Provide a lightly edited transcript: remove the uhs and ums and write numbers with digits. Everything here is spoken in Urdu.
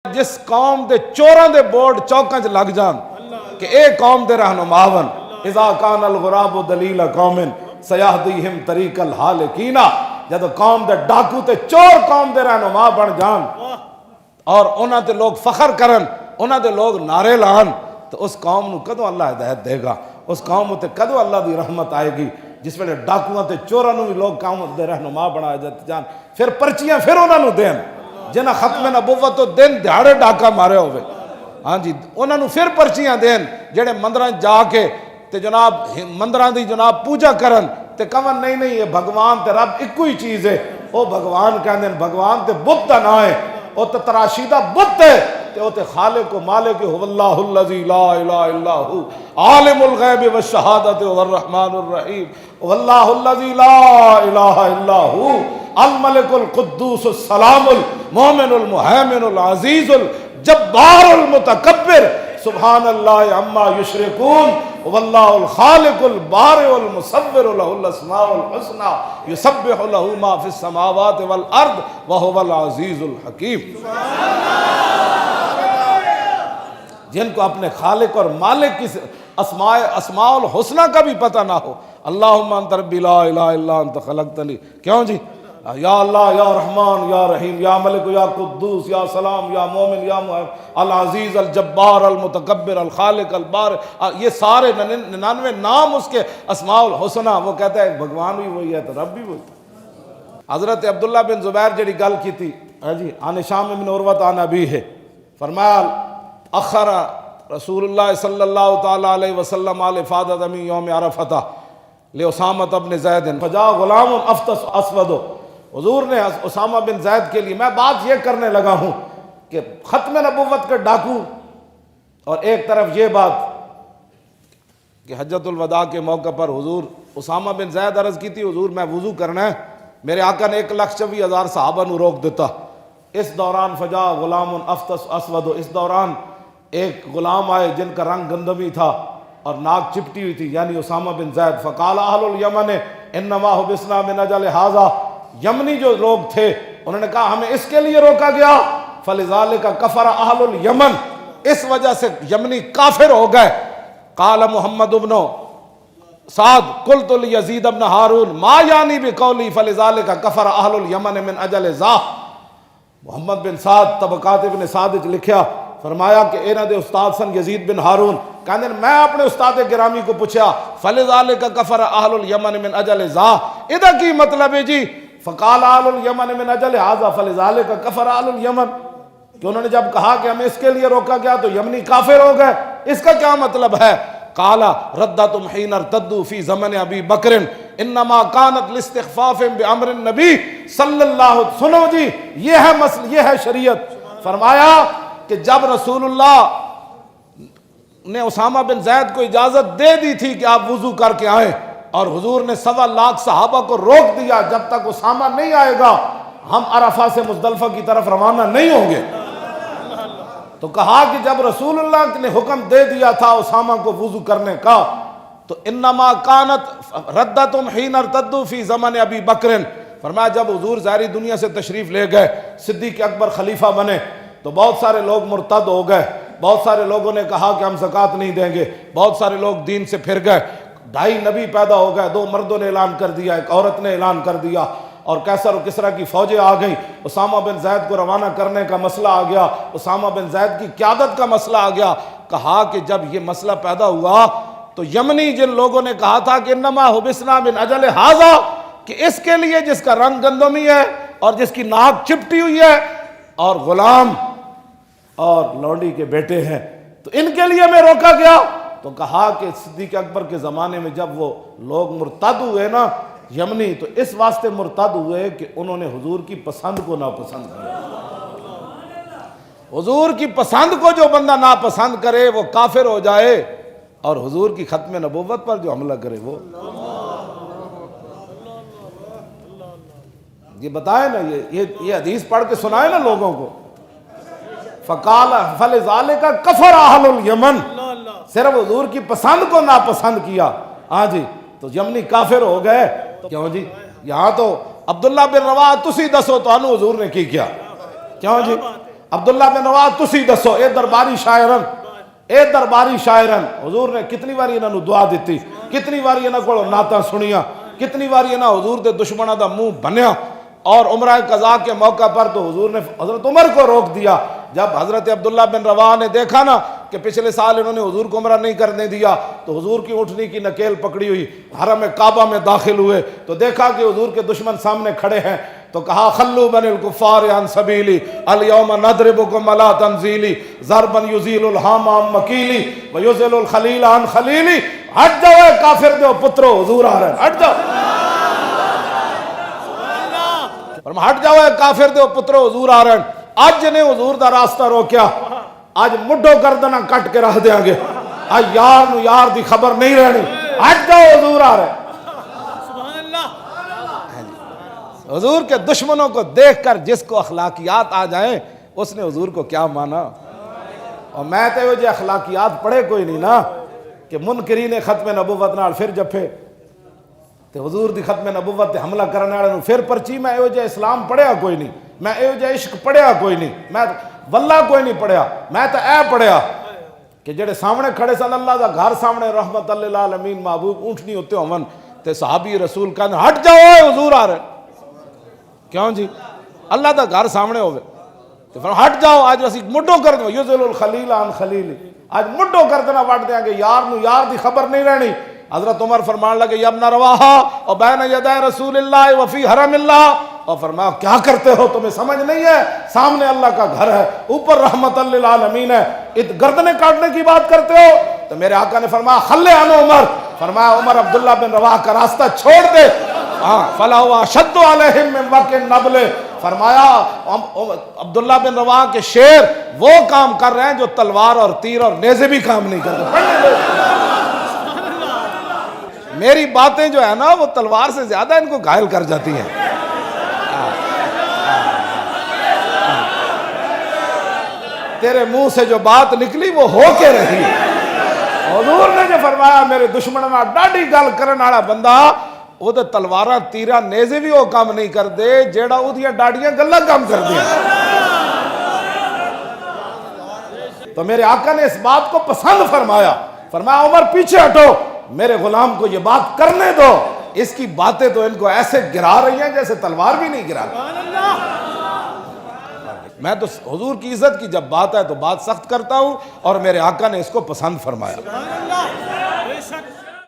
جس قوم دے چوراں دے بورڈ چوکاں چ لگ جان کہ اے قوم دے رہنماون اذا کان الغراب دلیل قوم سیہدیہم طریق الحالکین، جد قوم دے ڈاکو تے چور قوم دے رہنما بن جان اور انہاں تے لوگ فخر کرن، انہاں دے لوگ نعرے لان، تو اس قوم نو کدوں اللہ ہدایت دے گا؟ اس قوم تے کدوں اللہ دی رحمت آئے گی جس ویلے ڈاکواں تے چوراں نو بھی لوگ قوم دے رہنما بنا جان، پھر پرچیاں پھر انہاں نو دین جنہاں ختم نبوت تو دن دہاڑے ڈاکا مارے ہوئے، ہاں جی انہاں نو پھر پرچیاں دین جڑے مندراں جا کے تے جناب مندراں دی جناب پوجا کرن تے کون نہیں یہ بھگوان تے رب ایک ہی چیز ہے، او بھگوان کہندے بھگوان تے بت دا نام ہے، او تے تراشیدہ بت ہے تے او تے خالق و مالک هو اللہ الذی لا الہ الا هو عالم الغیب والشہادۃ هو الرحمن الرحیم واللہ الذی لا الہ الا هو الملک القدوس السلام المومن المہیمن العزیز الجبار المتکبر سبحان اللہ عما یشرکون واللہ الخالق البارئ المصور له الاسماء الحسنى یسبح له ما فی السماوات والارض وهو العزیز الحکیم۔ جن کو اپنے خالق اور مالک کی اسماء الحسنہ کا بھی پتہ نہ ہو، اللہم انت ربی لا الہ الا انت خلقتنی، کیوں جی یا اللہ یا رحمان یا رحیم یا ملک یا قدوس یا سلام یا مومن یا العزیز الجبار المتکبر الخالق البارئ، یہ سارے 99 نام اس کے اسماء الحسنہ، وہ کہتا ہے بھگوان بھی وہی ہے تو رب بھی وہی ہے۔ حضرت عبداللہ بن زبیر جڑی گل کی تھی جی عن ہشام بن عروہ عن ابیہ، فرمایا اخر رسول اللہ صلی اللہ تعالی علیہ وسلم علی افادۃ من یوم عرفہ لاسامہ بن زید فجاء غلام افطس اسود، حضور نے اسامہ بن زید کے لیے، میں بات یہ کرنے لگا ہوں کہ ختم نبوت کے ڈاکو، اور ایک طرف یہ بات کہ حجۃ الوداع کے موقع پر حضور اسامہ بن زید عرض کی تھی حضور میں وضو کرنا ہے، میرے آقا نے 1,24,000 صحابہ نو روک دیتا، اس دوران فجاء غلام افطس اسود، اس دوران ایک غلام آئے جن کا رنگ گندمی تھا اور ناک چپٹی ہوئی تھی، یعنی اسامہ بن زید، فقال اہل الیمن انما حبسنا من اجل ھذا، یمنی جو لوگ تھے انہوں نے کہا ہمیں اس کے لیے روکا گیا، فلذالک کفر اہل الیمن، اس وجہ سے یمنی کافر ہو گئے۔ قال محمد بن سعد قلت لیزید بن ہارون ما یعنی بقولی فلذالک کفر اہل الیمن من اجل ذا، محمد بن سعد طبقات ابن سعد وچ لکھیا، فرمایا کہ انہاں دے استاد سن یزید بن ہارون، کہندے میں اپنے استاد گرامی کو پوچھا فلذالک کفر اہل الیمن من اجل ذا، ادا کی مطلب ہے جی فقال اہل الیمن من اجل ھذا فلذالک کفر اہل الیمن، کہ انہوں نے جب کہا کہ ہمیں اس کے لیے روکا گیا تو یمنی کافر ہو گئے، اس کا کیا مطلب ہے؟ قال ردتم حین ارتدوا فی زمن ابی بکر انما کانت لاستخفاف بامر النبی صلی اللہ علیہ وسلم، سنو جی یہ ہے مسئلہ، یہ ہے شریعت۔ فرمایا کہ جب رسول اللہ نے اسامہ بن زید کو اجازت دے دی تھی کہ آپ وضو کر کے آئیں، اور حضور نے 1.25 صحابہ کو روک دیا جب تک اسامہ نہیں آئے گا ہم عرفہ سے مزدلفہ کی طرف روانہ نہیں ہوں گے، تو کہا کہ جب رسول اللہ نے حکم دے دیا تھا اسامہ کو وضو کرنے کا تو انما کانت ردتم حین ارتدوا فی زمن ابی بکر، فرمایا جب حضور ظاہری دنیا سے تشریف لے گئے، صدیق اکبر خلیفہ بنے تو بہت سارے لوگ مرتد ہو گئے، بہت سارے لوگوں نے کہا کہ ہم زکوٰۃ نہیں دیں گے، بہت سارے لوگ دین سے پھر گئے، 2.5 نبی پیدا ہو گئے، 2 مردوں نے اعلان کر دیا، ایک عورت نے اعلان کر دیا، اور کیسر و کسریٰ کی فوجیں آ گئیں، اسامہ بن زید کو روانہ کرنے کا مسئلہ آ گیا، اسامہ بن زید کی قیادت کا مسئلہ آ گیا۔ کہا کہ جب یہ مسئلہ پیدا ہوا تو یمنی جن لوگوں نے کہا تھا کہ انما حبسنا من اجل ھذا، کہ اس کے لیے جس کا رنگ گندمی ہے اور جس کی ناک چپٹی ہوئی ہے اور غلام اور لونڈی کے بیٹے ہیں تو ان کے لیے میں روکا گیا، تو کہا کہ صدیق اکبر کے زمانے میں جب وہ لوگ مرتد ہوئے نا یمنی، تو اس واسطے مرتد ہوئے کہ انہوں نے حضور کی پسند کو ناپسند کیا، حضور کی پسند کو جو بندہ ناپسند کرے وہ کافر ہو جائے، اور حضور کی ختم نبوت پر جو حملہ کرے وہ، یہ بتائے نا، یہ حدیث پڑھ کے سنائے نا لوگوں کو، فقال فلذالک کفر اہل الیمن، صرف حضور کی پسند کو ناپسند کیا، ہاں جی تو یمنی کافر ہو گئے۔ کیوں جی یہاں تو عبداللہ بن رواحہ تسی دسو تو حضور نے کی کیا، کیوں جی عبداللہ بن روا تسی دسو اے درباری شاعرن حضور نے کتنی باری انہاں نو دعا دیتی، کتنی باری انہاں کو نعتاں سنیاں، کتنی باری انہاں حضور دے دشمناں دا منہ بنیا. اور عمرہ قضا کے موقع پر تو حضور نے حضرت عمر کو روک دیا. جب حضرت عبداللہ بن روا نے دیکھا نا کہ پچھلے سال انہوں نے حضور کو عمرہ نہیں کرنے دیا، تو حضور کی اونٹنی کی نکیل پکڑی ہوئی حرم کعبہ میں داخل ہوئے تو دیکھا کہ حضور کے دشمن سامنے کھڑے ہیں، تو کہا خلو بن الکفار عن سبیلی الیوم نضربکم علی تنزیلی ضربا یزیل الہام عن مکیلی ویزل الخلیل عن خلیلی. ہٹ جاؤ اے کافر دیو پترو، حضور آ رہے ہیں، ہٹ جاؤ. ہٹ جاؤ اے کافر دیو پترو، حضور آ رہے ہیں. آج نے حضور دا راستہ روکیا، آج مڈو گردنہ کٹ کے رہ دیاں گے. آج یار نو یار دی خبر نہیں رہنی. ہٹ جاؤ، حضور آ رہے ہیں. حضور کے دشمنوں کو دیکھ کر جس کو اخلاقیات آ جائیں اس نے حضور کو کیا مانا. اور میں تو یہ اخلاقیات پڑھے کوئی نہیں نا کہ منکرین ختم نبوت نال پھر جفے تے حضور دی ختم نبوت تے حملہ کرنے والے نوں پھر پرچی. میں ایو جے اسلام پڑھیا کوئی نہیں، میں ایو جے عشق پڑھیا کوئی نہیں، میں واللہ کوئی نہیں پڑھیا. میں تو اے پڑھیا کہ جڑے سامنے کھڑے سن اللہ دا گھر سامنے رحمت للعالمین محبوب اونٹنی ہوتے ہون تے صحابی رسول کہنے ہٹ جاؤ حضور آ رہے. کیوں جی؟ اللہ دا گھر سامنے ہوئے تو فرمایا ہٹ جاؤ. آج اسی مڈو کر دیں یزل الخلیل عن خلیلی، آج مڈو کر دینا وٹ دیں گے، یار نو یار دی خبر نہیں رہنی. حضرت عمر فرمان لگے یا ابن رواحہ اور بین یدی رسول اللہ وفی حرم اللہ. اور فرمایا کیا کرتے ہو، تمہیں سمجھ نہیں ہے سامنے اللہ کا گھر ہے، اوپر رحمت للعالمین ہے، گردنیں کاٹنے کی بات کرتے ہو. تو میرے آقا نے فرمایا خلے عنہ عمر. فرمایا عمر عبداللہ بن رواحہ کا راستہ چھوڑ دے. فلا ہوا شد علیہم من وقع النبل. فرمایا عبداللہ بن رواحہ کے شیر وہ کام کر رہے ہیں جو تلوار اور تیر اور نیزے بھی کام نہیں کرتے. میری باتیں جو ہے نا وہ تلوار سے زیادہ ان کو گھائل کر جاتی ہیں. تیرے منہ سے جو بات نکلی وہ ہو کے رہی. حضور نے جو فرمایا میرے دشمن میں ڈاڈی گل کرنے والا بندہ وہ تو تلواراں تیراں نیزے بھی وہ کام نہیں کر دے جیڑا وہ دیا ڈاڑیاں گلاں کام کر دیا. تو میرے آقا نے اس بات کو پسند فرمایا. فرمایا عمر پیچھے ہٹو، میرے غلام کو یہ بات کرنے دو. اس کی باتیں تو ان کو ایسے گرا رہی ہیں جیسے تلوار بھی نہیں گرا رہی. میں تو حضور کی عزت کی جب بات ہے تو بات سخت کرتا ہوں اور میرے آقا نے اس کو پسند فرمایا.